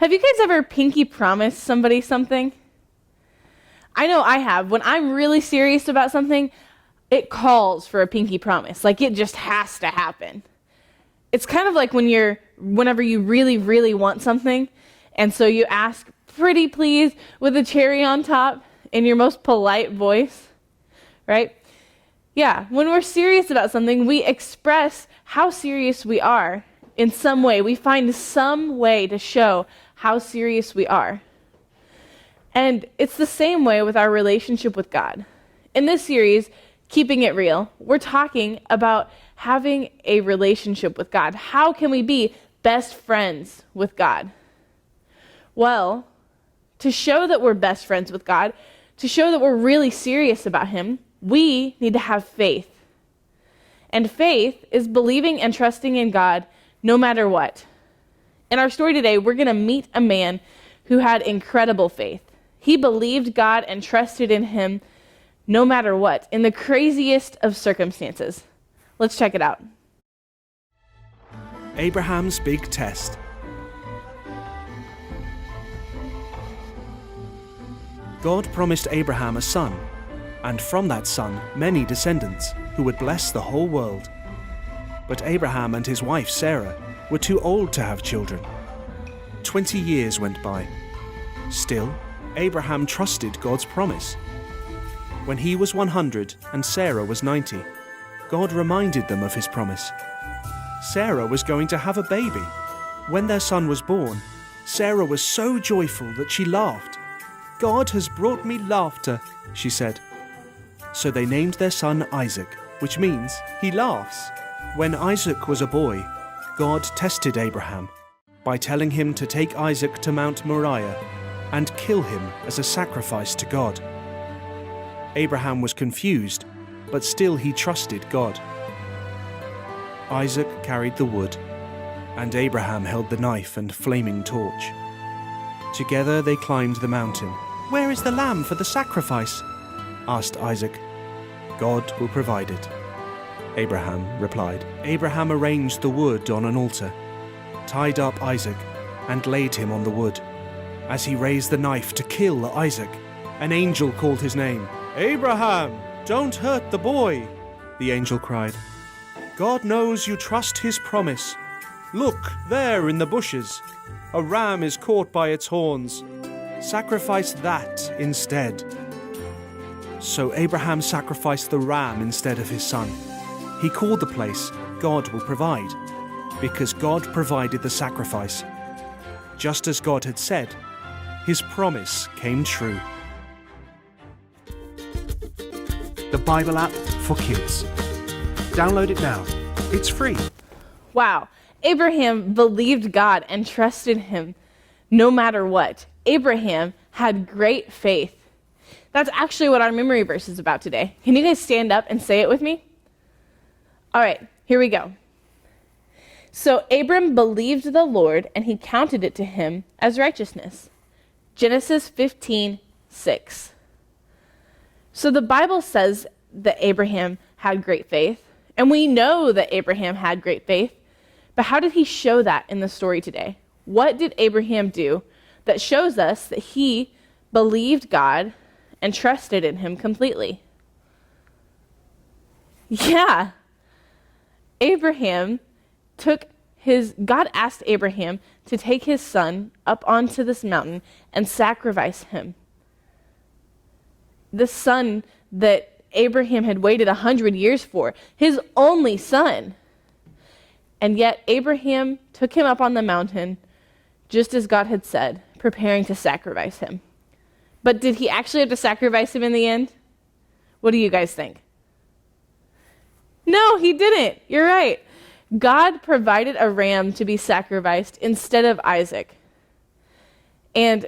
Have you guys ever pinky promised somebody something? I know I have. When I'm really serious about something, it calls for a pinky promise. Like, it just has to happen. It's kind of like whenever you really, really want something, and so you ask, pretty please, with a cherry on top, in your most polite voice, right? Yeah, when we're serious about something, we express how serious we are in some way. We find some way to show how serious we are. And it's the same way with our relationship with God. In this series, Keeping It Real, we're talking about having a relationship with God. How can we be best friends with God? Well, to show that we're best friends with God, to show that we're really serious about Him, we need to have faith. And faith is believing and trusting in God no matter what. In our story today, we're going to meet a man who had incredible faith. He believed God and trusted in Him no matter what, in the craziest of circumstances. Let's check it out. Abraham's big test. God promised Abraham a son, and from that son many descendants who would bless the whole world. But Abraham and his wife Sarah were too old to have children. 20 years went by. Still, Abraham trusted God's promise. When he was 100 and Sarah was 90, God reminded them of His promise. Sarah was going to have a baby. When their son was born, Sarah was so joyful that she laughed. "God has brought me laughter," she said. So they named their son Isaac, which means he laughs. When Isaac was a boy, God tested Abraham by telling him to take Isaac to Mount Moriah and kill him as a sacrifice to God. Abraham was confused, but still he trusted God. Isaac carried the wood, and Abraham held the knife and flaming torch. Together they climbed the mountain. "Where is the lamb for the sacrifice?" asked Isaac. "God will provide it," Abraham replied. Abraham arranged the wood on an altar, tied up Isaac, and laid him on the wood. As he raised the knife to kill Isaac, an angel called his name. "Abraham, don't hurt the boy," the angel cried. "God knows you trust His promise. Look, there in the bushes, a ram is caught by its horns. Sacrifice that instead." So Abraham sacrificed the ram instead of his son. He called the place "God will provide," because God provided the sacrifice. Just as God had said, His promise came true. The Bible app for kids. Download it now. It's free. Wow. Abraham believed God and trusted Him no matter what. Abraham had great faith. That's actually what our memory verse is about today. Can you guys stand up and say it with me? All right, here we go. So Abram believed the Lord, and He counted it to him as righteousness. Genesis 15:6. So the Bible says that Abraham had great faith, and we know that Abraham had great faith, but how did he show that in the story today? What did Abraham do that shows us that he believed God and trusted in Him completely? Yeah. God asked Abraham to take his son up onto this mountain and sacrifice him. The son that Abraham had waited 100 years for, his only son. And yet Abraham took him up on the mountain, just as God had said, preparing to sacrifice him. But did he actually have to sacrifice him in the end? What do you guys think? No, he didn't. You're right. God provided a ram to be sacrificed instead of Isaac. And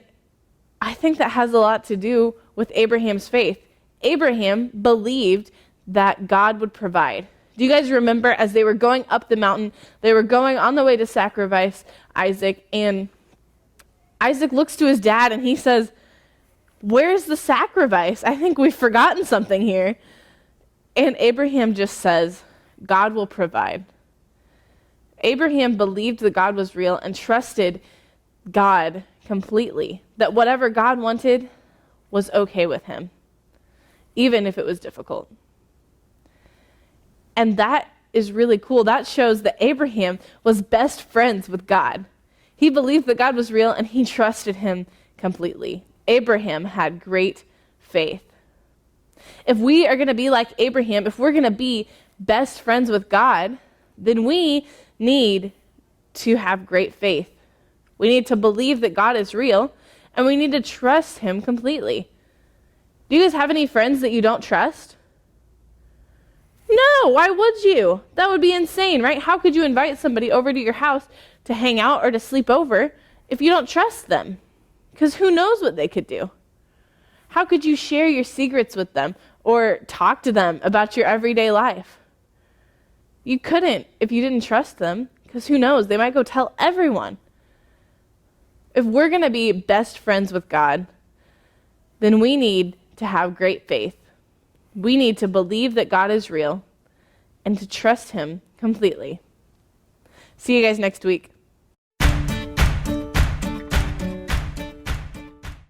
I think that has a lot to do with Abraham's faith. Abraham believed that God would provide. Do you guys remember as they were going up the mountain, they were going on the way to sacrifice Isaac, and Isaac looks to his dad and he says, "Where's the sacrifice? I think we've forgotten something here." And Abraham just says, "God will provide." Abraham believed that God was real and trusted God completely, that whatever God wanted was okay with him, even if it was difficult. And that is really cool. That shows that Abraham was best friends with God. He believed that God was real and he trusted him completely. Abraham had great faith. If we are going to be like Abraham, if we're going to be best friends with God, then we need to have great faith. We need to believe that God is real, and we need to trust him completely. Do you guys have any friends that you don't trust? No, why would you? That would be insane, right? How could you invite somebody over to your house to hang out or to sleep over if you don't trust them? Because who knows what they could do? How could you share your secrets with them or talk to them about your everyday life? You couldn't if you didn't trust them, because who knows? They might go tell everyone. If we're going to be best friends with God, then we need to have great faith. We need to believe that God is real and to trust him completely. See you guys next week.